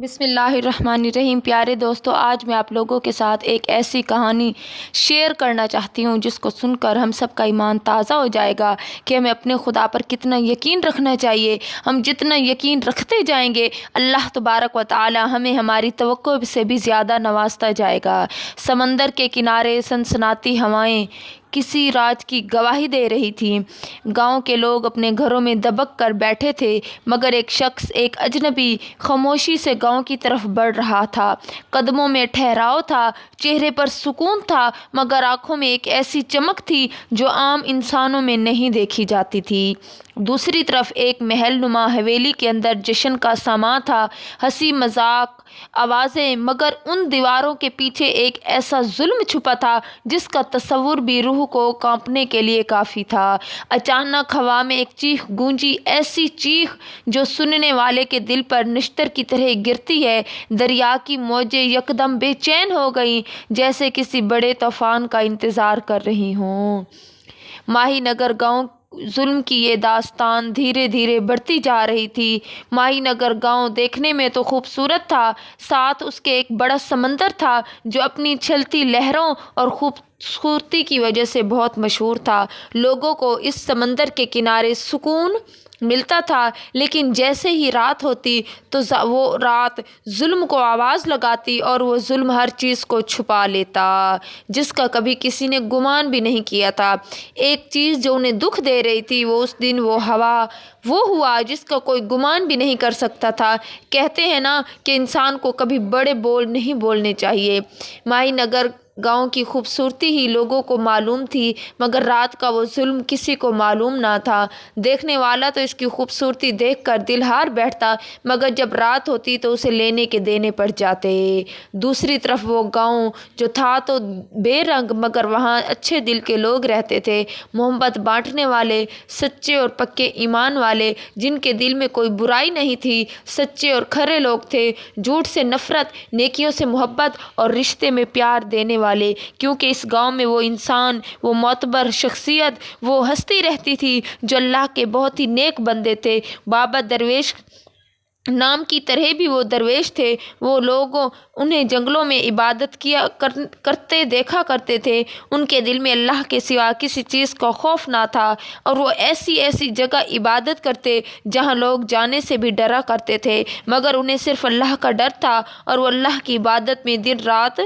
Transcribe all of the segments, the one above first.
بسم اللہ الرحمن الرحیم۔ پیارے دوستو، آج میں آپ لوگوں کے ساتھ ایک ایسی کہانی شیئر کرنا چاہتی ہوں جس کو سن کر ہم سب کا ایمان تازہ ہو جائے گا کہ ہمیں اپنے خدا پر کتنا یقین رکھنا چاہیے۔ ہم جتنا یقین رکھتے جائیں گے، اللہ تبارک و تعالی ہمیں ہماری توقع سے بھی زیادہ نوازتا جائے گا۔ سمندر کے کنارے سنسناتی ہوائیں کسی راز کی گواہی دے رہی تھیں۔ گاؤں کے لوگ اپنے گھروں میں دبک کر بیٹھے تھے، مگر ایک شخص، ایک اجنبی، خاموشی سے گاؤں کی طرف بڑھ رہا تھا۔ قدموں میں ٹھہراؤ تھا، چہرے پر سکون تھا، مگر آنکھوں میں ایک ایسی چمک تھی جو عام انسانوں میں نہیں دیکھی جاتی تھی۔ دوسری طرف ایک محل نما حویلی کے اندر جشن کا سماں تھا، ہنسی مذاق، آوازیں، مگر ان دیواروں کے پیچھے ایک ایسا ظلم چھپا تھا جس کا تصور بھی روح کو کانپنے کے لیے کافی تھا۔ اچانک ہوا میں ایک چیخ گونجی، ایسی چیخ جو سننے والے کے دل پر نشتر کی طرح گرتی ہے۔ دریا کی موجیں یکدم بے چین ہو گئیں، جیسے کسی بڑے طوفان کا انتظار کر رہی ہوں۔ ماہی نگر گاؤں ظلم کی یہ داستان دھیرے دھیرے بڑھتی جا رہی تھی۔ ماہی نگر گاؤں دیکھنے میں تو خوبصورت تھا، ساتھ اس کے ایک بڑا سمندر تھا جو اپنی چلتی لہروں اور خوبصورتی کی وجہ سے بہت مشہور تھا۔ لوگوں کو اس سمندر کے کنارے سکون ملتا تھا، لیکن جیسے ہی رات ہوتی تو وہ رات ظلم کو آواز لگاتی اور وہ ظلم ہر چیز کو چھپا لیتا جس کا کبھی کسی نے گمان بھی نہیں کیا تھا۔ ایک چیز جو انہیں دکھ دے رہی تھی، وہ اس دن وہ ہوا جس کا کوئی گمان بھی نہیں کر سکتا تھا۔ کہتے ہیں نا کہ انسان کو کبھی بڑے بول نہیں بولنے چاہیے۔ ماہی نگر گاؤں کی خوبصورتی ہی لوگوں کو معلوم تھی، مگر رات کا وہ ظلم کسی کو معلوم نہ تھا۔ دیکھنے والا تو اس کی خوبصورتی دیکھ کر دل ہار بیٹھتا، مگر جب رات ہوتی تو اسے لینے کے دینے پڑ جاتے۔ دوسری طرف وہ گاؤں جو تھا تو بے رنگ، مگر وہاں اچھے دل کے لوگ رہتے تھے، محبت بانٹنے والے، سچے اور پکے ایمان والے، جن کے دل میں کوئی برائی نہیں تھی، سچے اور کھرے لوگ تھے، جھوٹ سے نفرت، نیکیوں سے محبت اور رشتے میں پیار دینے والے۔ کیونکہ اس گاؤں میں وہ انسان، وہ معتبر شخصیت، وہ ہستی رہتی تھی جو اللہ کے بہت ہی نیک بندے تھے۔ بابا درویش نام کی طرح بھی وہ درویش تھے۔ وہ لوگ انہیں جنگلوں میں عبادت کیا کرتے دیکھا کرتے تھے۔ ان کے دل میں اللہ کے سوا کسی چیز کا خوف نہ تھا، اور وہ ایسی جگہ عبادت کرتے جہاں لوگ جانے سے بھی ڈرا کرتے تھے، مگر انہیں صرف اللہ کا ڈر تھا، اور وہ اللہ کی عبادت میں دن رات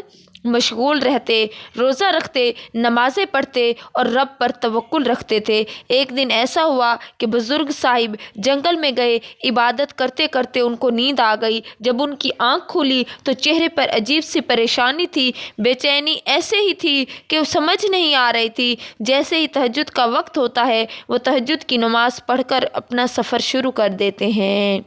مشغول رہتے، روزہ رکھتے، نمازیں پڑھتے اور رب پر توکل رکھتے تھے۔ ایک دن ایسا ہوا کہ بزرگ صاحب جنگل میں گئے، عبادت کرتے کرتے ان کو نیند آ گئی۔ جب ان کی آنکھ کھلی تو چہرے پر عجیب سی پریشانی تھی، بے چینی ایسے ہی تھی کہ سمجھ نہیں آ رہی تھی۔ جیسے ہی تہجد کا وقت ہوتا ہے، وہ تہجد کی نماز پڑھ کر اپنا سفر شروع کر دیتے ہیں۔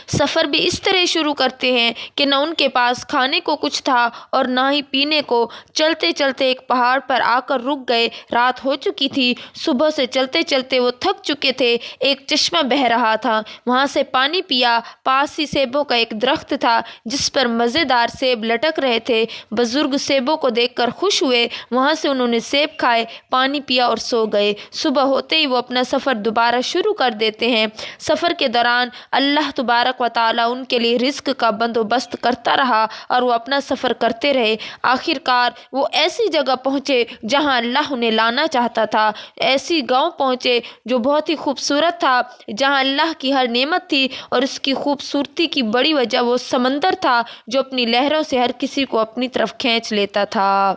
سفر بھی اس طرح شروع کرتے ہیں کہ نہ ان کے پاس کھانے کو کچھ تھا اور نہ ہی پینے کو۔ چلتے چلتے ایک پہاڑ پر آ کر رک گئے۔ رات ہو چکی تھی، صبح سے چلتے چلتے وہ تھک چکے تھے۔ ایک چشمہ بہہ رہا تھا، وہاں سے پانی پیا۔ پاس ہی سیبوں کا ایک درخت تھا جس پر مزیدار سیب لٹک رہے تھے۔ بزرگ سیبوں کو دیکھ کر خوش ہوئے، وہاں سے انہوں نے سیب کھائے، پانی پیا اور سو گئے۔ صبح ہوتے ہی وہ اپنا سفر دوبارہ شروع کر دیتے ہیں۔ سفر کے دوران اللہ تبارک و تعالیٰ ان کے لیے رزق کا بندوبست کرتا رہا اور وہ اپنا سفر کرتے رہے۔ آخر کار وہ ایسی جگہ پہنچے جہاں اللہ انہیں لانا چاہتا تھا۔ ایسی گاؤں پہنچے جو بہت ہی خوبصورت تھا، جہاں اللہ کی ہر نعمت تھی، اور اس کی خوبصورتی کی بڑی وجہ وہ سمندر تھا جو اپنی لہروں سے ہر کسی کو اپنی طرف کھینچ لیتا تھا۔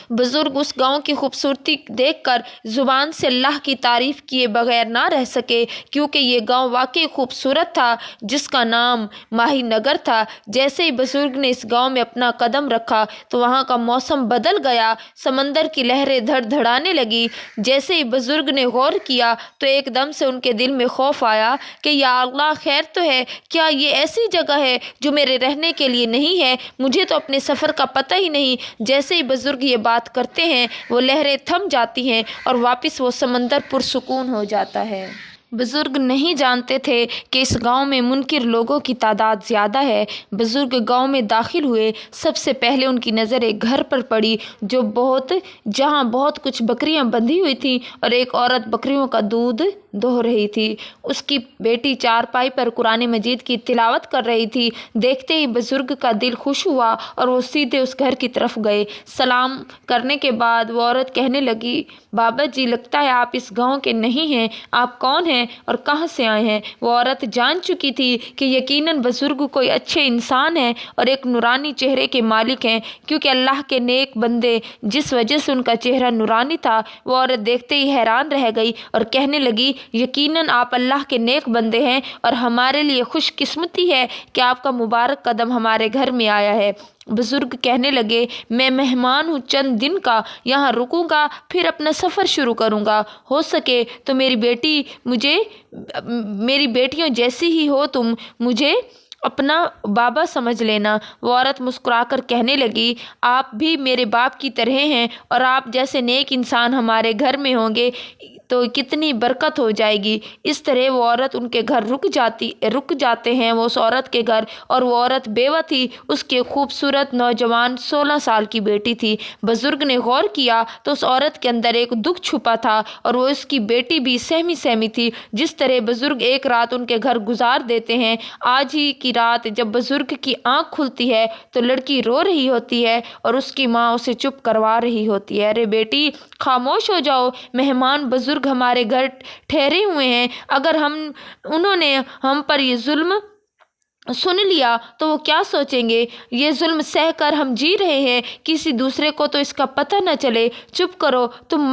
بزرگ اس گاؤں کی خوبصورتی دیکھ کر زبان سے اللہ کی تعریف کیے بغیر نہ رہ سکے، کیونکہ یہ گاؤں واقعی خوبصورت تھا جس کا نام ماہی نگر تھا۔ جیسے ہی بزرگ نے اس گاؤں میں اپنا قدم رکھا تو وہاں کا موسم بدل گیا، سمندر کی لہریں دھڑ دھڑانے لگی۔ جیسے ہی بزرگ نے غور کیا تو ایک دم سے ان کے دل میں خوف آیا کہ یا اللہ، خیر تو ہے، کیا یہ ایسی جگہ ہے جو میرے رہنے کے لیے نہیں ہے؟ مجھے تو اپنے سفر کا پتہ ہی نہیں۔ جیسے ہی بزرگ یہ بات کرتے ہیں، وہ لہریں تھم جاتی ہیں اور واپس وہ سمندر پرسکون ہو جاتا ہے۔ बुजुर्ग नहीं जानते थे कि इस गांव में मुनकिर लोगों की तादाद ज़्यादा है। बुजुर्ग गांव में दाखिल हुए, सबसे पहले उनकी नज़र एक घर पर पड़ी जहां बहुत कुछ बकरियां बंधी हुई थीं और एक औरत बकरियों का दूध दोह रही थी। उसकी बेटी चारपाई पर कुरान मजीद की तिलावत कर रही थी। देखते ही बुजुर्ग का दिल खुश हुआ और वो सीधे उस घर की तरफ गए। सलाम करने के बाद वो औरत कहने लगी, बाबा जी, लगता है आप इस गांव के नहीं हैं। आप कौन हैं और कहां से आए हैं? वो औरत जान चुकी थी कि यकीनन बुजुर्ग कोई अच्छे इंसान है और एक नूरानी चेहरे के मालिक हैं, क्योंकि अल्लाह के नेक बंदे, जिस वजह से उनका चेहरा नूरानी था। वो औरत देखते ही हैरान रह गई और कहने लगी, यकीनन आप अल्लाह के नेक बंदे हैं और हमारे लिए खुशकिस्मती है कि आपका मुबारक कदम हमारे घर में आया है। बुजुर्ग कहने लगे, मैं मेहमान हूँ, चंद दिन का यहाँ रुकूंगा, फिर अपना सफ़र शुरू करूँगा। हो सके तो मेरी बेटियों जैसी ही हो तुम, मुझे अपना बाबा समझ लेना। वो औरत मुस्कुराकर कहने लगी, आप भी मेरे बाप की तरह हैं और आप जैसे नेक इंसान हमारे घर में होंगे तो कितनी बरकत हो जाएगी। इस तरह वो औरत उनके घर रुक जाते हैं वो उस औरत के घर, और वो औरत बेवा थी। उसके खूबसूरत नौजवान 16 साल की बेटी थी। बुजुर्ग ने गौर किया तो उस औरत के अंदर एक दुख छुपा था और वो उसकी बेटी भी सहमी सहमी थी। जिस तरह बुजुर्ग एक रात उनके घर गुजार देते हैं, आज ही की रात जब बुजुर्ग की आंख खुलती है तो लड़की रो रही होती है और उसकी माँ उसे चुप करवा रही होती है। अरे बेटी, खामोश हो जाओ, मेहमान बुजुर्ग हमारे घर ठहरे हुए हैं। अगर उन्होंने हम पर ये जुल्म सुन लिया तो वो क्या सोचेंगे? ये जुल्म सह कर हम जी रहे हैं, किसी दूसरे को तो इसका पता न चले। चुप करो, तुम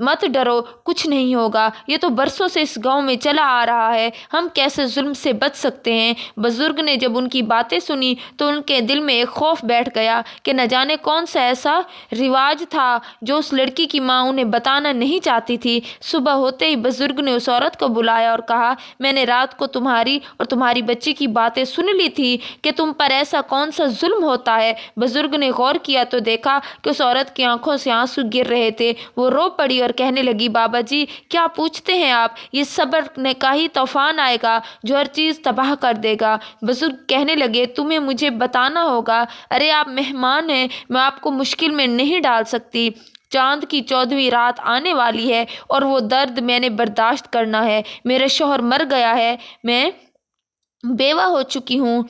मत डरो, कुछ नहीं होगा। ये तो बरसों से इस गांव में चला आ रहा है, हम कैसे जुल्म से बच सकते हैं? बुजुर्ग ने जब उनकी बातें सुनी तो उनके दिल में एक खौफ बैठ गया कि न जाने कौन सा ऐसा रिवाज था जो उस लड़की की माँ उन्हें बताना नहीं चाहती थी। सुबह होते ही बुजुर्ग ने उस औरत को बुलाया और कहा, मैंने रात को तुम्हारी और तुम्हारी बच्ची की बातें सुन ली थी कि तुम पर ऐसा कौन सा जुल्म होता है। बुजुर्ग ने गौर किया तो देखा कि उस औरत की आंखों से आंसू गिर रहे थे। वो रो पड़ी और कहने लगी, बाबा जी, क्या पूछते हैं आप? ये सब्र ने का ही तूफान आएगा जो हर चीज़ तबाह कर देगा। बुजुर्ग कहने लगे, तुम्हें मुझे बताना होगा। अरे आप मेहमान हैं, मैं आपको मुश्किल में नहीं डाल सकती। चांद की 14वीं रात आने वाली है और वो दर्द मैंने बर्दाश्त करना है। मेरा शौहर मर गया है, मैं बेवा हो चुकी हूँ,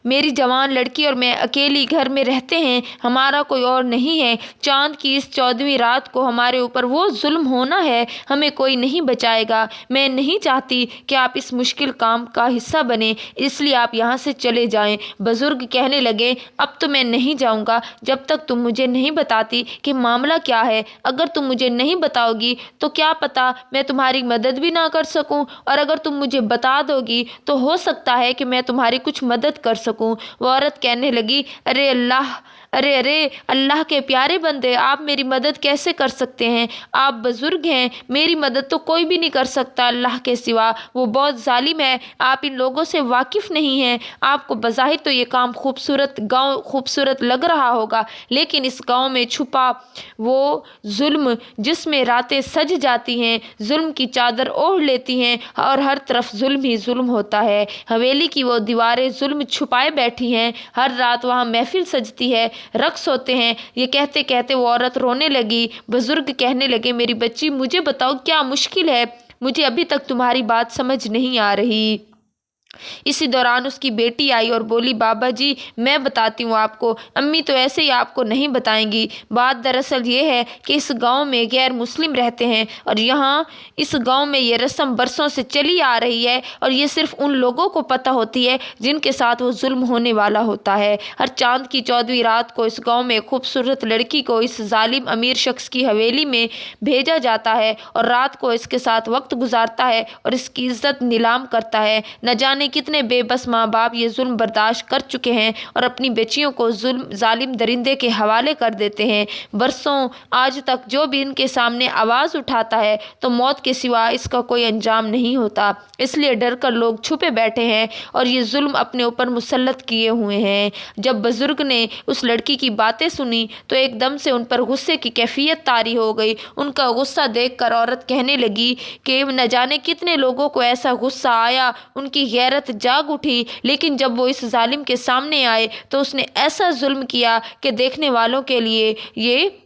मेरी जवान लड़की और मैं अकेली घर में रहते हैं, हमारा कोई और नहीं है। चांद की इस 14वीं रात को हमारे ऊपर वो जुल्म होना है, हमें कोई नहीं बचाएगा। मैं नहीं चाहती कि आप इस मुश्किल काम का हिस्सा बने, इसलिए आप यहाँ से चले जाएं। बुजुर्ग कहने लगे, अब तो मैं नहीं जाऊँगा जब तक तुम मुझे नहीं बताती कि मामला क्या है। अगर तुम मुझे नहीं बताओगी तो क्या पता मैं तुम्हारी मदद भी ना कर सकूँ, और अगर तुम मुझे बता दोगी तो हो सकता है कि मैं तुम्हारी कुछ मदद कर सकूं। वो औरत कहने लगी, अरे अल्लाह के प्यारे बंदे, आप मेरी मदद कैसे कर सकते हैं? आप बुजुर्ग हैं, मेरी मदद तो कोई भी नहीं कर सकता अल्लाह के सिवा। वो बहुत जालिम है, आप इन लोगों से वाकिफ़ नहीं हैं। आपको बज़ाहिर तो ये काम खूबसूरत लग रहा होगा, लेकिन इस गांव में छुपा वो जुल्म जिसमें रातें सज जाती हैं, जुल्म की चादर ओढ़ लेती हैं और हर तरफ जुल्म ही जुल्म होता है। हवेली की वो दीवारें जुल्म छुपाए बैठी हैं, हर रात वहाँ महफिल सजती है, रक्स होते हैं। ये कहते कहते वो औरत रोने लगी। बुजुर्ग कहने लगे, मेरी बच्ची, मुझे बताओ क्या मुश्किल है? मुझे अभी तक तुम्हारी बात समझ नहीं आ रही। इसी दौरान उसकी बेटी आई और बोली, बाबा जी, मैं बताती हूँ आपको, अम्मी तो ऐसे ही आपको नहीं बताएंगी। बात दरअसल ये है कि इस गांव में गैर मुस्लिम रहते हैं और यहाँ इस गांव में ये रस्म बरसों से चली आ रही है और ये सिर्फ उन लोगों को पता होती है जिनके साथ वो जुल्म होने वाला होता है। हर चांद की 14वीं रात को इस गाँव में खूबसूरत लड़की को इस जालिम अमीर शख्स की हवेली में भेजा जाता है और रात को इसके साथ वक्त गुजारता है और इसकी इज्जत नीलाम करता है। न जाने जाने कितने बेबस माँ बाप ये जुल्म बर्दाश्त कर चुके हैं और अपनी बच्चियों को जालिम दरिंदे के हवाले कर देते हैं। बरसों आज तक जो भी इनके सामने आवाज़ उठाता है तो मौत के सिवा इसका कोई अंजाम नहीं होता। इसलिए डर कर लोग छुपे बैठे हैं और ये जुल्म अपने ऊपर मुसल्लत किए हुए हैं। जब बुजुर्ग ने उस लड़की की बातें सुनी तो एकदम से उन पर गुस्से की कैफियत तारी हो गई। उनका गुस्सा देखकर औरत कहने लगी कि न जाने कितने लोगों को ऐसा गुस्सा आया, उनकी गैरत जाग उठी, लेकिन जब वो इस जालिम के सामने आए तो उसने ऐसा जुल्म किया कि देखने वालों के लिए ये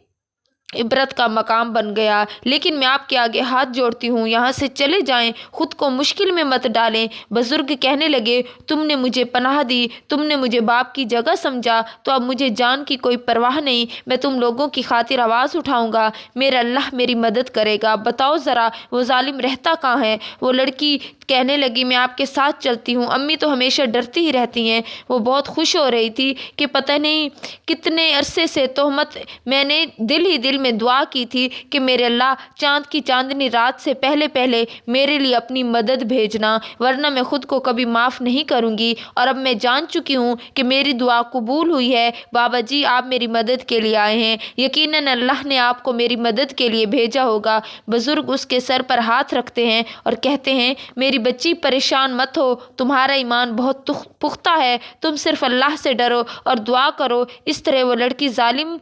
इबरत का मकाम बन गया। लेकिन मैं आपके आगे हाथ जोड़ती हूँ, यहाँ से चले जाएं, खुद को मुश्किल में मत डालें। बुजुर्ग कहने लगे, तुमने मुझे पनाह दी, तुमने मुझे बाप की जगह समझा, तो अब मुझे जान की कोई परवाह नहीं। मैं तुम लोगों की खातिर आवाज़ उठाऊंगा, मेरा अल्लाह मेरी मदद करेगा। बताओ ज़रा वो जालिम रहता कहाँ है? वो लड़की कहने लगी, मैं आपके साथ चलती हूँ, अम्मी तो हमेशा डरती ही रहती हैं। वो बहुत खुश हो रही थी कि पता नहीं कितने अरसे से तोहमत, मैंने दिल ही दिल में दुआ की थी कि मेरे अल्लाह चांद की चांदनी रात से पहले पहले मेरे लिए अपनी मदद भेजना, वरना मैं खुद को कभी माफ़ नहीं करूँगी। और अब मैं जान चुकी हूँ कि मेरी दुआ कबूल हुई है। बाबा जी आप मेरी मदद के लिए आए हैं, यकीनन अल्लाह ने आपको मेरी मदद के लिए भेजा होगा। बुजुर्ग उसके सर पर हाथ रखते हैं और कहते हैं, मेरी बच्ची परेशान मत हो, तुम्हारा ईमान बहुत पुख्ता है, तुम सिर्फ अल्लाह से डरो और दुआ करो। इस तरह वो लड़की जालिम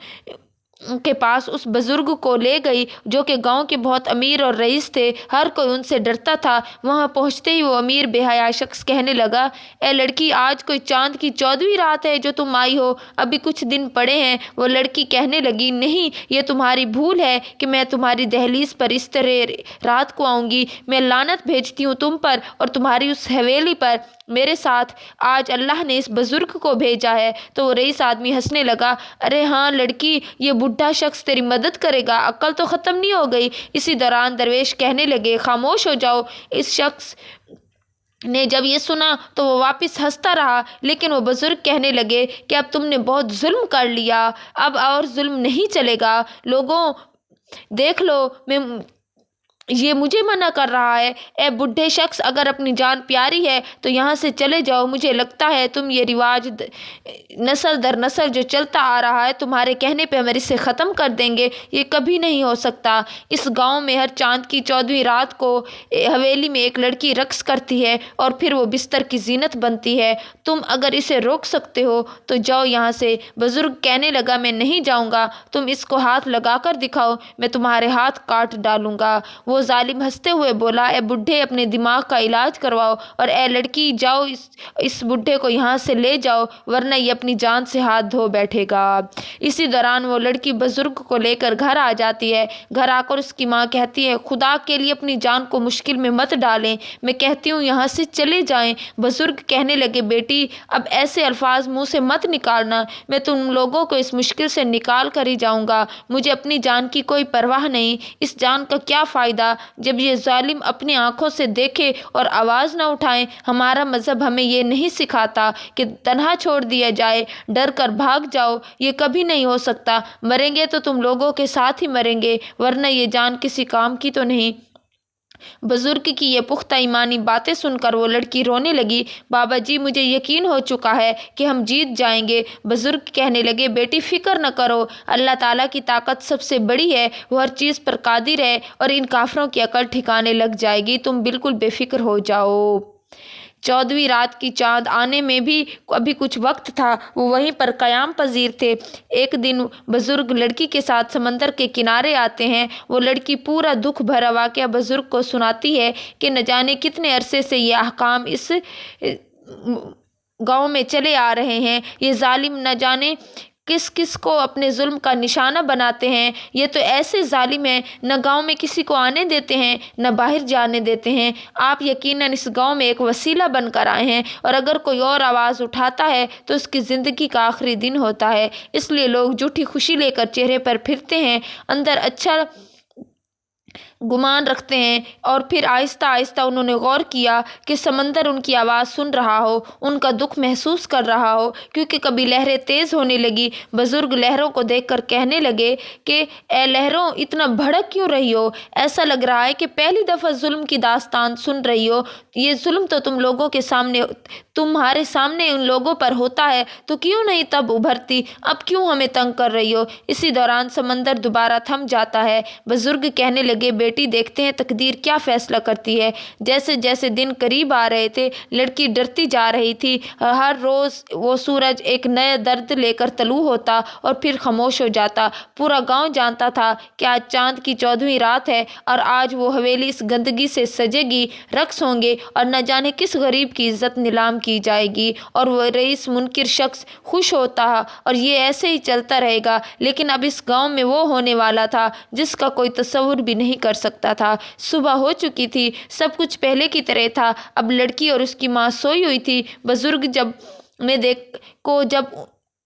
के पास उस बुजुर्ग को ले गई जो कि गांव के बहुत अमीर और रईस थे। हर कोई उनसे डरता था। वहां पहुंचते ही वो अमीर बेहया शख्स कहने लगा, ए लड़की, आज कोई चांद की 14वीं रात है जो तुम आई हो, अभी कुछ दिन पड़े हैं। वो लड़की कहने लगी, नहीं, ये तुम्हारी भूल है कि मैं तुम्हारी दहलीज पर इस तरह रात को आऊँगी। मैं लानत भेजती हूँ तुम पर और तुम्हारी उस हवेली पर। मेरे साथ आज अल्लाह ने इस बुजुर्ग को भेजा है। तो वो रईस आदमी हंसने लगा, अरे हाँ लड़की, ये बुढ़ा शख्स तेरी मदद करेगा, अक्ल तो ख़त्म नहीं हो गई। इसी दौरान दरवेश कहने लगे, खामोश हो जाओ। इस शख्स ने जब ये सुना तो वो वापस हंसता रहा, लेकिन वो बुजुर्ग कहने लगे कि अब तुमने बहुत जुल्म कर लिया, अब और जुल्म नहीं चलेगा। लोगों देख लो, मैं ये मुझे मना कर रहा है। ए बुढ़े शख्स, अगर अपनी जान प्यारी है तो यहाँ से चले जाओ। मुझे लगता है तुम ये रिवाज नस्ल दर नस्ल जो चलता आ रहा है, तुम्हारे कहने पे हम इसे ख़त्म कर देंगे। ये कभी नहीं हो सकता। इस गांव में हर चांद की 14वीं रात को हवेली में एक लड़की रक्स करती है और फिर वो बिस्तर की जीनत बनती है। तुम अगर इसे रोक सकते हो तो जाओ यहाँ से। बुजुर्ग कहने लगा, मैं नहीं जाऊँगा, तुम इसको हाथ लगा कर दिखाओ, मैं तुम्हारे हाथ काट डालूँगा। वो जालिम हंसते हुए बोला, ए बुढ़े, अपने दिमाग का इलाज करवाओ और ए लड़की, जाओ इस बुढ़े को यहाँ से ले जाओ, वरना ये अपनी जान से हाथ धो बैठेगा। इसी दौरान वो लड़की बुजुर्ग को लेकर घर आ जाती है। घर आकर उसकी माँ कहती है, खुदा के लिए अपनी जान को मुश्किल में मत डालें, मैं कहती हूँ यहाँ से चले जाएं। बुजुर्ग कहने लगे, बेटी, अब ऐसे अल्फाज मुँह से मत निकालना, मैं तुम लोगों को इस मुश्किल से निकाल कर ही जाऊँगा। मुझे अपनी जान की कोई परवाह नहीं, इस जान का क्या फ़ायदा जब ये जालिम अपनी आंखों से देखे और आवाज़ ना उठाएं। हमारा मज़हब हमें ये नहीं सिखाता कि तन्हा छोड़ दिया जाए, डर कर भाग जाओ, ये कभी नहीं हो सकता। मरेंगे तो तुम लोगों के साथ ही मरेंगे, वरना ये जान किसी काम की तो नहीं। बुजुर्ग की ये पुख्ता ईमानी बातें सुनकर वो लड़की रोने लगी। बाबा जी, मुझे यकीन हो चुका है कि हम जीत जाएंगे। बुजुर्ग कहने लगे, बेटी फिक्र न करो, अल्लाह ताला की ताकत सबसे बड़ी है, वो हर चीज़ पर कादिर है और इन काफिरों की अकल ठिकाने लग जाएगी। तुम बिल्कुल बेफिक्र हो जाओ। 14वीं रात की चांद आने में भी अभी कुछ वक्त था। वो वहीं पर क़याम पजीर थे। एक दिन बुजुर्ग लड़की के साथ समंदर के किनारे आते हैं। वो लड़की पूरा दुख भरा वाक़या बुजुर्ग को सुनाती है कि न जाने कितने अरसे से ये अहकाम इस गांव में चले आ रहे हैं। ये जालिम न जाने किस किस को अपने जुल्म का निशाना बनाते हैं। ये तो ऐसे जालिम हैं, न गांव में किसी को आने देते हैं, न बाहर जाने देते हैं। आप यकीनन इस गांव में एक वसीला बनकर आए हैं और अगर कोई और आवाज़ उठाता है तो उसकी ज़िंदगी का आखिरी दिन होता है। इसलिए लोग झूठी खुशी लेकर चेहरे पर फिरते हैं, अंदर अच्छा गुमान रखते हैं। और फिर आहिस्ता आहिस्ता उन्होंने गौर किया कि समंदर उनकी आवाज़ सुन रहा हो, उनका दुख महसूस कर रहा हो, क्योंकि कभी लहरें तेज़ होने लगी। बुजुर्ग लहरों को देखकर कहने लगे कि ए लहरों, इतना भड़क क्यों रही हो? ऐसा लग रहा है कि पहली दफ़ा जुल्म की दास्तान सुन रही हो। ये जुल्म तो तुम्हारे सामने उन लोगों पर होता है, तो क्यों नहीं तब उभरती? अब क्यों हमें तंग कर रही हो? इसी दौरान समंदर दोबारा थम जाता है। बुजुर्ग कहने लगे, बेटी, देखते हैं तकदीर क्या फैसला करती है। जैसे जैसे दिन करीब आ रहे थे, लड़की डरती जा रही थी। हर रोज़ वो सूरज एक नया दर्द लेकर तलू होता और फिर खामोश हो जाता। पूरा गांव जानता था कि आज चांद की 14वीं रात है और आज वो हवेली इस गंदगी से सजेगी, रक्स होंगे और न जाने किस गरीब की इज्जत नीलाम की जाएगी। और वो रईस मुनकिर शख्स खुश होता और ये ऐसे ही चलता रहेगा। लेकिन अब इस गांव में वो होने वाला था जिसका कोई तस्वुर भी नहीं कर सकता था। सुबह हो चुकी थी, सब कुछ पहले की तरह था। अब लड़की और उसकी माँ सोई हुई थी। बुजुर्ग जब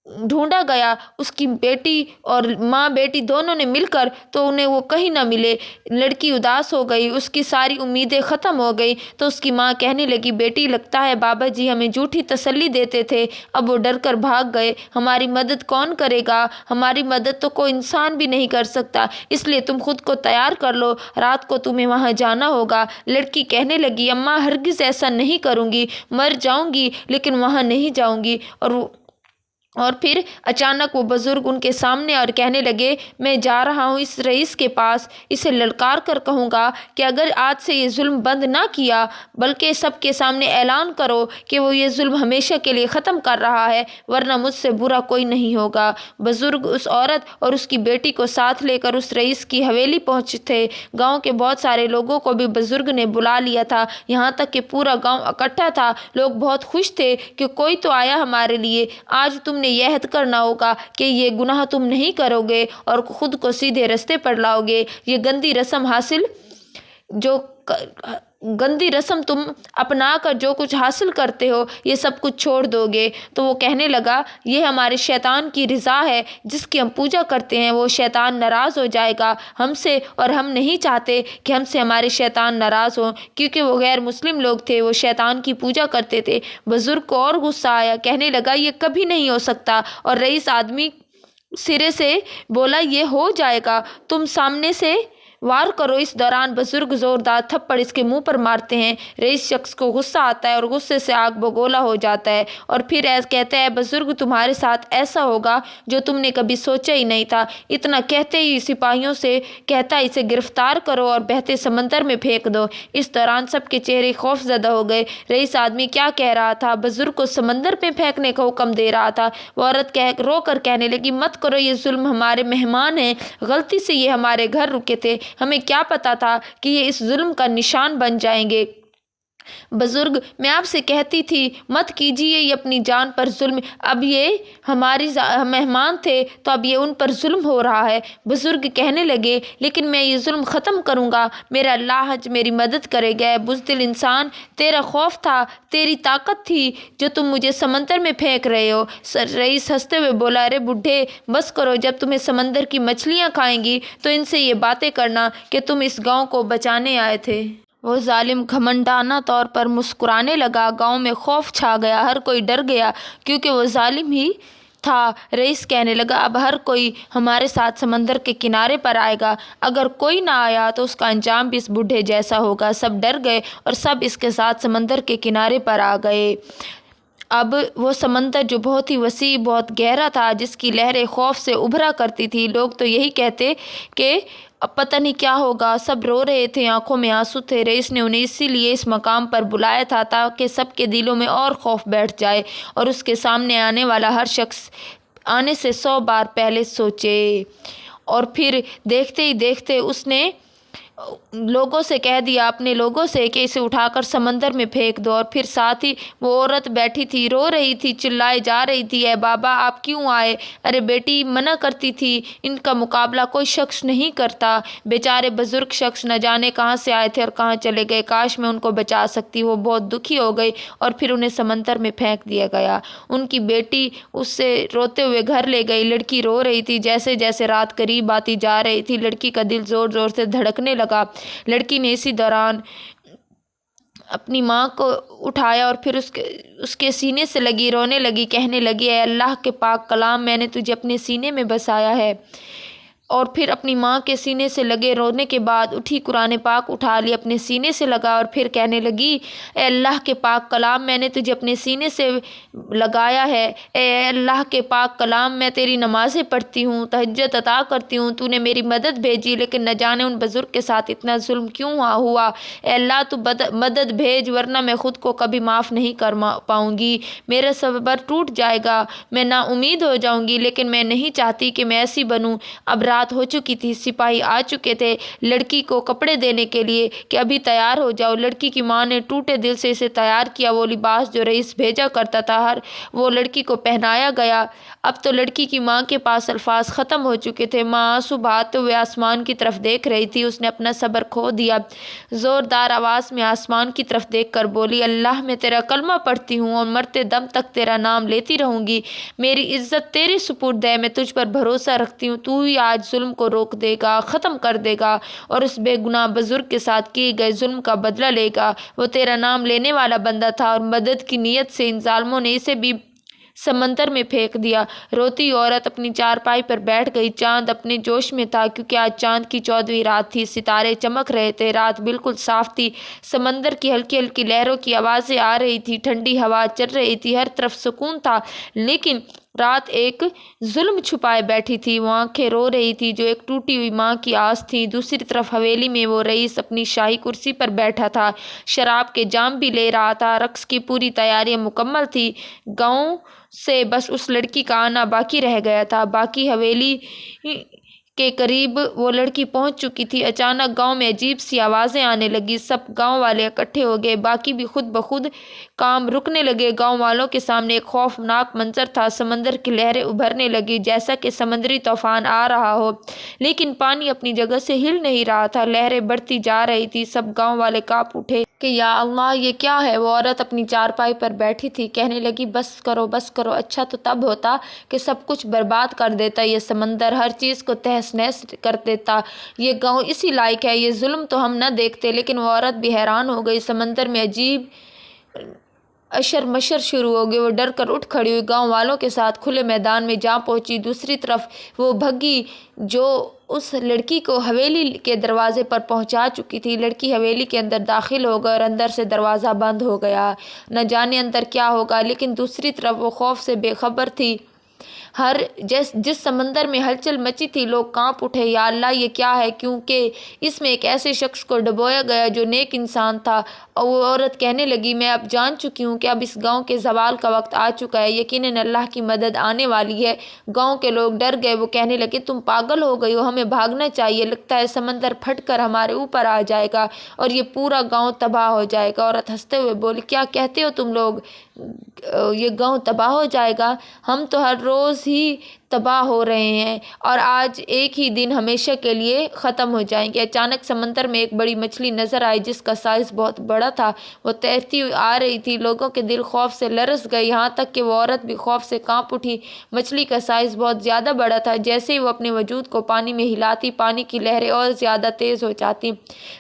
ढूंढा गया, उसकी बेटी और माँ बेटी दोनों ने मिलकर, तो उन्हें वो कहीं ना मिले। लड़की उदास हो गई, उसकी सारी उम्मीदें ख़त्म हो गई। तो उसकी माँ कहने लगी, बेटी, लगता है बाबा जी हमें झूठी तसल्ली देते थे, अब वो डर कर भाग गए। हमारी मदद कौन करेगा? हमारी मदद तो कोई इंसान भी नहीं कर सकता, इसलिए तुम खुद को तैयार कर लो, रात को तुम्हें वहाँ जाना होगा। लड़की कहने लगी, अम्मा, हरगिज़ ऐसा नहीं करूँगी, मर जाऊँगी लेकिन वहाँ नहीं जाऊँगी। और फिर अचानक वो बुजुर्ग उनके सामने और कहने लगे, मैं जा रहा हूँ इस रईस के पास, इसे ललकार कर कहूँगा कि अगर आज से ये जुल्म बंद ना किया, बल्कि सबके सामने ऐलान करो कि वो ये जुल्म हमेशा के लिए ख़त्म कर रहा है, वरना मुझसे बुरा कोई नहीं होगा। बुजुर्ग उस औरत और उसकी बेटी को साथ लेकर उस रईस की हवेली पहुँचे थे। गाँव के बहुत सारे लोगों को भी बुजुर्ग ने बुला लिया था, यहाँ तक कि पूरा गाँव इकट्ठा था। लोग बहुत खुश थे कि कोई तो आया हमारे लिए। आज तुमने ये अहद करना होगा कि ये गुनाह तुम नहीं करोगे और खुद को सीधे रास्ते पर लाओगे। ये गंदी रस्म तुम अपना कर जो कुछ हासिल करते हो, ये सब कुछ छोड़ दोगे। तो वो कहने लगा, ये हमारे शैतान की रज़ा है जिसकी हम पूजा करते हैं। वो शैतान नाराज़ हो जाएगा हमसे, और हम नहीं चाहते कि हमसे हमारे शैतान नाराज़ हो, क्योंकि वो गैर मुस्लिम लोग थे, वो शैतान की पूजा करते थे। बुजुर्ग को और गुस्सा आया, कहने लगा, ये कभी नहीं हो सकता। और रईस आदमी सिरे से बोला, ये हो जाएगा, तुम सामने से वार करो। इस दौरान बुजुर्ग जोरदार थप्पड़ इसके मुंह पर मारते हैं। रईस शख्स को गुस्सा आता है और गुस्से से आग बगोला हो जाता है और फिर कहता है, बुजुर्ग, तुम्हारे साथ ऐसा होगा जो तुमने कभी सोचा ही नहीं था। इतना कहते ही सिपाहियों से कहता है, इसे गिरफ्तार करो और बहते समंदर में फेंक दो। इस दौरान सबके चेहरे खौफजदा हो गए। रईस आदमी क्या कह रहा था? बुजुर्ग को समंदर में फेंकने का हुक्म दे रहा था। वो औरत रो कर कहने लगी, मत करो, ये जुल्म हमारे मेहमान हैं, गलती से ये हमारे घर रुके थे, हमें क्या पता था कि ये इस जुल्म का निशान बन जाएंगे। बुजुर्ग, मैं आपसे कहती थी, मत कीजिए ये अपनी जान पर जुल्म। अब ये हमारी मेहमान थे, तो अब ये उन पर जुल्म हो रहा है। बुजुर्ग कहने लगे, लेकिन मैं ये जुल्म ख़त्म करूँगा, मेरा अल्लाह मेरी मदद करेगा। बुज़दिल इंसान, तेरा खौफ था, तेरी ताकत थी जो तुम मुझे समंदर में फेंक रहे हो। रईस हंसते हुए बोला, अरे बुढ़े, बस करो, जब तुम्हें समंदर की मछलियाँ खाएंगी तो इनसे ये बातें करना कि तुम इस गाँव को बचाने आए थे। वो जालिम घमंडाना तौर पर मुस्कुराने लगा। गांव में खौफ छा गया, हर कोई डर गया, क्योंकि वो जालिम ही था। रईस कहने लगा, अब हर कोई हमारे साथ समंदर के किनारे पर आएगा, अगर कोई ना आया तो उसका अंजाम भी इस बूढ़े जैसा होगा। सब डर गए और सब इसके साथ समंदर के किनारे पर आ गए। अब वो समंदर जो बहुत ही वसी, बहुत गहरा था, जिसकी लहरें खौफ से उभरा करती थी, लोग तो यही कहते कि अब पता नहीं क्या होगा। सब रो रहे थे, आंखों में आंसू थे। रईस ने उन्हें इसीलिए इस मकाम पर बुलाया था ताकि सबके दिलों में और खौफ बैठ जाए और उसके सामने आने वाला हर शख्स आने से 100 बार पहले सोचे। और फिर देखते ही देखते उसने लोगों से कह दिया, अपने लोगों से, कि इसे उठाकर समंदर में फेंक दो। और फिर साथ ही वो औरत बैठी थी, रो रही थी, चिल्लाए जा रही थी, ए बाबा, आप क्यों आए? अरे बेटी, मना करती थी, इनका मुकाबला कोई शख्स नहीं करता। बेचारे बुजुर्ग शख्स न जाने कहाँ से आए थे और कहाँ चले गए, काश मैं उनको बचा सकती। वो बहुत दुखी हो गई और फिर उन्हें समंदर में फेंक दिया गया। उनकी बेटी उससे रोते हुए घर ले गई। लड़की रो रही थी। जैसे जैसे रात करीब आती जा रही थी, लड़की का दिल ज़ोर ज़ोर से धड़कने लगा। لگا۔ لڑکی نے اسی دوران اپنی ماں کو اٹھایا اور پھر اس کے سینے سے لگی رونے لگی، کہنے لگی اے اللہ کے پاک کلام، میں نے تجھے اپنے سینے میں بسایا ہے۔ اور پھر اپنی ماں کے سینے سے لگے رونے کے بعد اٹھی، قرآن پاک اٹھا لی، اپنے سینے سے لگا اور پھر کہنے لگی اے اللہ کے پاک کلام، میں نے تجھے اپنے سینے سے لگایا ہے۔ اے اللہ کے پاک کلام، میں تیری نمازیں پڑھتی ہوں، تہجد عطا کرتی ہوں، تو نے میری مدد بھیجی، لیکن نہ جانے ان بزرگ کے ساتھ اتنا ظلم کیوں ہوا۔ اے اللہ تو مدد بھیج، ورنہ میں خود کو کبھی معاف نہیں کر پاؤں گی، میرا صبر ٹوٹ جائے گا، میں نا امید ہو جاؤں گی، لیکن میں نہیں چاہتی کہ میں ایسی بنوں۔ اب رات ہو چکی تھی، سپاہی آ چکے تھے لڑکی کو کپڑے دینے کے لیے کہ ابھی تیار ہو جاؤ۔ لڑکی کی ماں نے ٹوٹے دل سے اسے تیار کیا، وہ لباس جو رئیس بھیجا کرتا تھا وہ لڑکی کو پہنایا گیا۔ اب تو لڑکی کی ماں کے پاس الفاظ ختم ہو چکے تھے، ماں آنسو بہاتے ہوئے آسمان کی طرف دیکھ رہی تھی، اس نے اپنا صبر کھو دیا، زوردار آواز میں آسمان کی طرف دیکھ کر بولی اللہ میں تیرا کلمہ پڑھتی ہوں اور مرتے دم تک تیرا نام لیتی رہوں گی، میری عزت تیرے سپرد ہے، میں تجھ پر بھروسہ رکھتی ہوں، تو ہی آج ظلم کو روک دے گا، ختم کر دے گا اور اس بے گناہ بزرگ کے ساتھ کیے گئے ظلم کا بدلہ لے گا۔ وہ تیرا نام لینے والا بندہ تھا اور مدد کی نیت سے ان ظالموں نے اسے بھی سمندر میں پھینک دیا۔ روتی عورت اپنی چارپائی پر بیٹھ گئی، چاند اپنے جوش میں تھا کیونکہ آج چاند کی 14ویں رات تھی، ستارے چمک رہے تھے، رات بالکل صاف تھی، سمندر کی ہلکی ہلکی لہروں کی آوازیں آ رہی تھی، ٹھنڈی ہوا چل رہی تھی، ہر طرف سکون تھا، لیکن رات ایک ظلم چھپائے بیٹھی تھی، وہ آنکھیں رو رہی تھی جو ایک ٹوٹی ہوئی ماں کی آس تھی۔ دوسری طرف حویلی میں وہ رئیس اپنی شاہی کرسی پر بیٹھا تھا، شراب کے جام بھی لے رہا تھا، رقص کی پوری تیاریاں مکمل تھی، گاؤں سے بس اس لڑکی کا آنا باقی رہ گیا تھا۔ باقی حویلی کے قریب وہ لڑکی پہنچ چکی تھی، اچانک گاؤں میں عجیب سی آوازیں آنے لگی، سب گاؤں والے اکٹھے ہو گئے، باقی بھی خود بخود کام رکنے لگے۔ گاؤں والوں کے سامنے ایک خوفناک منظر تھا، سمندر کی لہریں ابھرنے لگی جیسا کہ سمندری طوفان آ رہا ہو، لیکن پانی اپنی جگہ سے ہل نہیں رہا تھا، لہریں بڑھتی جا رہی تھی، سب گاؤں والے کانپ اٹھے کہ یا اللہ یہ کیا ہے۔ وہ عورت اپنی چارپائی پر بیٹھی تھی، کہنے لگی بس کرو بس کرو، اچھا تو تب ہوتا کہ سب کچھ برباد کر دیتا، یہ سمندر ہر چیز کو تہس نہس کر دیتا، یہ گاؤں اسی لائق ہے، یہ ظلم تو ہم نہ دیکھتے۔ لیکن وہ عورت بھی حیران ہو گئی، سمندر میں عجیب اشر مشر شروع ہو گئی، وہ ڈر کر اٹھ کھڑی ہوئی، گاؤں والوں کے ساتھ کھلے میدان میں جا پہنچی۔ دوسری طرف وہ بھگی جو اس لڑکی کو حویلی کے دروازے پر پہنچا چکی تھی، لڑکی حویلی کے اندر داخل ہو گئی اور اندر سے دروازہ بند ہو گیا، نہ جانے اندر کیا ہوگا، لیکن دوسری طرف وہ خوف سے بے خبر تھی۔ جس سمندر میں ہلچل مچی تھی، لوگ کانپ اٹھے، یا اللہ یہ کیا ہے، کیونکہ اس میں ایک ایسے شخص کو ڈبویا گیا جو نیک انسان تھا۔ اور وہ عورت کہنے لگی میں اب جان چکی ہوں کہ اب اس گاؤں کے زوال کا وقت آ چکا ہے، یقیناً اللہ کی مدد آنے والی ہے۔ گاؤں کے لوگ ڈر گئے، وہ کہنے لگے تم پاگل ہو گئی ہو، ہمیں بھاگنا چاہیے، لگتا ہے سمندر پھٹ کر ہمارے اوپر آ جائے گا اور یہ پورا گاؤں تباہ ہو جائے گا۔ عورت ہنستے ہوئے بولی کیا کہتے ہو تم لوگ، یہ گاؤں تباہ ہو جائے گا، ہم تو ہر روز ہی تباہ ہو رہے ہیں اور آج ایک ہی دن ہمیشہ کے لیے ختم ہو جائیں گے۔ اچانک سمندر میں ایک بڑی مچھلی نظر آئی جس کا سائز بہت بڑا تھا، وہ تیرتی ہوئی آ رہی تھی، لوگوں کے دل خوف سے لرز گئے، یہاں تک کہ وہ عورت بھی خوف سے کانپ اٹھی۔ مچھلی کا سائز بہت زیادہ بڑا تھا، جیسے ہی وہ اپنے وجود کو پانی میں ہلاتی، پانی کی لہریں اور زیادہ تیز ہو جاتی،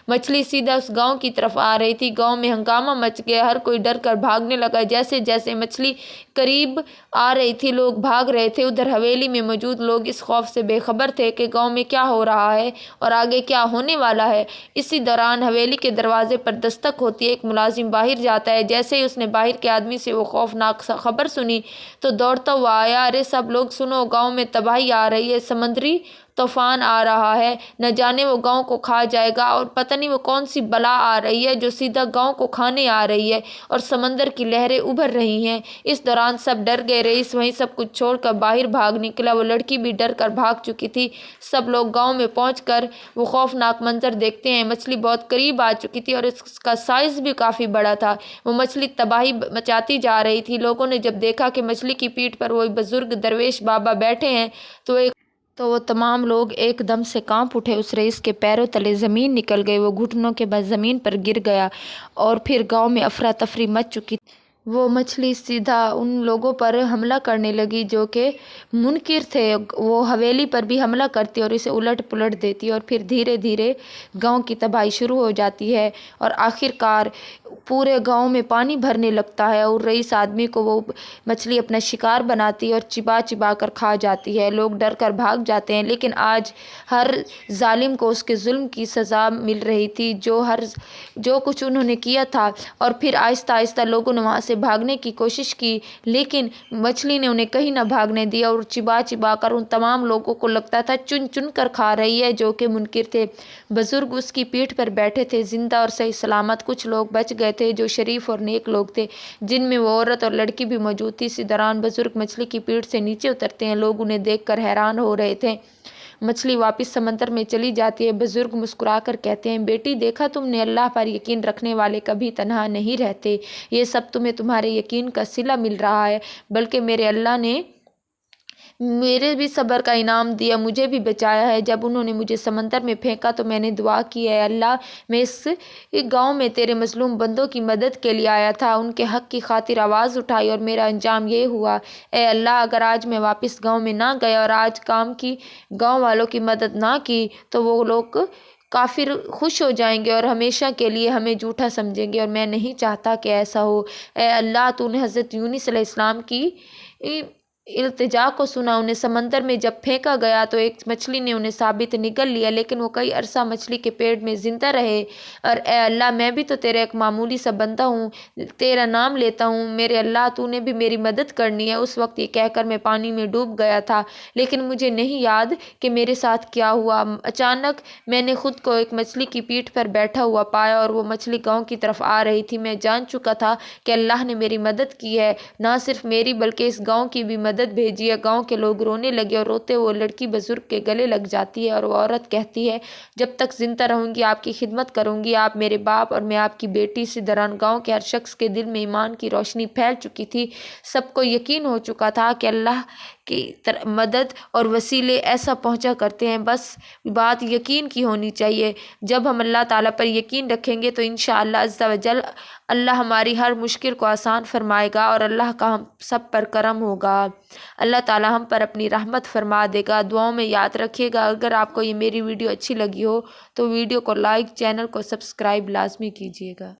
مچھلی سیدھا اس گاؤں کی طرف آ رہی تھی۔ گاؤں میں ہنگامہ مچ گیا، ہر کوئی ڈر کر بھاگنے لگا، جیسے جیسے مچھلی قریب آ رہی تھی لوگ بھاگ رہے تھے، ادھر حویلی میں موجود لوگ اس خوف سے بے خبر تھے کہ گاؤں میں کیا ہو رہا ہے اور آگے کیا ہونے والا ہے۔ اسی دوران حویلی کے دروازے پر دستک ہوتی ہے، ایک ملازم باہر جاتا ہے، جیسے ہی اس نے باہر کے آدمی سے وہ خوفناک خبر سنی تو دوڑتا ہوا آیا، ارے سب لوگ سنو، گاؤں میں تباہی آ رہی ہے، سمندری طوفان آ رہا ہے، نہ جانے وہ گاؤں کو کھا جائے گا اور پتہ نہیں وہ کون سی بلا آ رہی ہے جو سیدھا گاؤں کو کھانے آ رہی ہے اور سمندر کی لہریں ابھر رہی ہیں۔ اس دوران سب ڈر گئے، رئیس وہیں سب کچھ چھوڑ کر باہر بھاگ نکلا، وہ لڑکی بھی ڈر کر بھاگ چکی تھی۔ سب لوگ گاؤں میں پہنچ کر وہ خوفناک منظر دیکھتے ہیں، مچھلی بہت قریب آ چکی تھی اور اس کا سائز بھی کافی بڑا تھا، وہ مچھلی تباہی مچاتی جا رہی تھی۔ لوگوں نے جب دیکھا کہ مچھلی کی پیٹھ پر وہ بزرگ درویش بابا بیٹھے ہیں تو وہ تمام لوگ ایک دم سے کانپ اٹھے، اس رئیس کے پیروں تلے زمین نکل گئی، وہ گھٹنوں کے بل زمین پر گر گیا اور پھر گاؤں میں افراتفری مچ چکی वो मछली सीधा उन लोगों पर हमला करने लगी जो कि मुनकिर थे। वो हवेली पर भी हमला करती और इसे उलट पुलट देती और फिर धीरे धीरे गांव की तबाही शुरू हो जाती है और आखिरकार पूरे गांव में पानी भरने लगता है और रईस आदमी को वो मछली अपना शिकार बनाती है और चिबा चिबा कर खा जाती है। लोग डर कर भाग जाते हैं, लेकिन आज हर जालिम को उसके जुल्म की सज़ा मिल रही थी, जो कुछ उन्होंने किया था। और फिर आहिस्ता आहिस्ता लोगों ने वहाँ से भागने की कोशिश की, लेकिन मछली ने उन्हें कहीं ना भागने दिया और चिबा चिबा कर उन तमाम लोगों को लगता था चुन चुन कर खा रही है जो कि मुनकिर थे। बुजुर्ग उसकी पीठ पर बैठे थे, जिंदा और सही सलामत। कुछ लोग बच गए थे जो शरीफ और नेक लोग थे, जिनमें वो औरत और लड़की भी मौजूद थी। इसी दौरान बुजुर्ग मछली की पीठ से नीचे उतरते हैं। लोग उन्हें देखकर हैरान हो रहे थे। मछली वापस समंदर में चली जाती है। बुजुर्ग मुस्कुराकर कहते हैं, बेटी देखा तुमने, अल्लाह पर यकीन रखने वाले कभी तन्हा नहीं रहते। ये सब तुम्हें तुम्हारे यकीन का सिला मिल रहा है, बल्कि मेरे अल्लाह ने मेरे भी सब्र का इनाम दिया, मुझे भी बचाया है। जब उन्होंने मुझे समंदर में फेंका तो मैंने दुआ की है, अल्लाह मैं इस गांव में तेरे मजलूम बंदों की मदद के लिए आया था, उनके हक की खातिर आवाज़ उठाई और मेरा अंजाम ये हुआ। ए अल्लाह, अगर आज मैं वापस गांव में ना गया और आज काम की गांव वालों की मदद ना की तो वो लोग काफिर खुश हो जाएंगे और हमेशा के लिए हमें झूठा समझेंगे, और मैं नहीं चाहता कि ऐसा हो। ए अल्लाह, तूने हज़रत यूनुस अलैहिस्सलाम की इल्तिजा को सुना। उन्हें समंदर में जब फेंका गया तो एक मछली ने उन्हें साबित निगल लिया, लेकिन वो कई अरसा मछली के पेट में जिंदा रहे। और ए अल्लाह, मैं भी तो तेरा एक मामूली सा बंदा हूँ, तेरा नाम लेता हूँ, मेरे अल्लाह तूने भी मेरी मदद करनी है। उस वक्त ये कहकर मैं पानी में डूब गया था, लेकिन मुझे नहीं याद कि मेरे साथ क्या हुआ। अचानक मैंने खुद को एक मछली की पीठ पर बैठा हुआ पाया और वो मछली गाँव की तरफ आ रही थी। मैं जान चुका था कि अल्लाह ने मेरी मदद की है, ना सिर्फ मेरी बल्कि इस गाँव की भी मदद भेजी है। गांव के लोग रोने लगे और रोते वो लड़की बुजुर्ग के गले लग जाती है और वो औरत कहती है, जब तक जिंदा रहूंगी आपकी खिदमत करूंगी, आप मेरे बाप और मैं आपकी बेटी। इसी दौरान गांव के हर शख्स के दिल में ईमान की रोशनी फैल चुकी थी। सबको यकीन हो चुका था कि अल्लाह की मदद और वसीले ऐसा पहुंचा करते हैं, बस बात यकीन की होनी चाहिए। जब हम अल्लाह ताला पर यकीन रखेंगे तो इंशाअल्लाह अज़्ज़ा वजल अल्लाह हमारी हर मुश्किल को आसान फरमाएगा और अल्लाह का हम सब पर करम होगा। अल्लाह ताला हम पर अपनी रहमत फरमा देगा। दुआओं में याद रखिएगा। अगर आपको ये मेरी वीडियो अच्छी लगी हो तो वीडियो को लाइक, चैनल को सब्सक्राइब लाजमी कीजिएगा।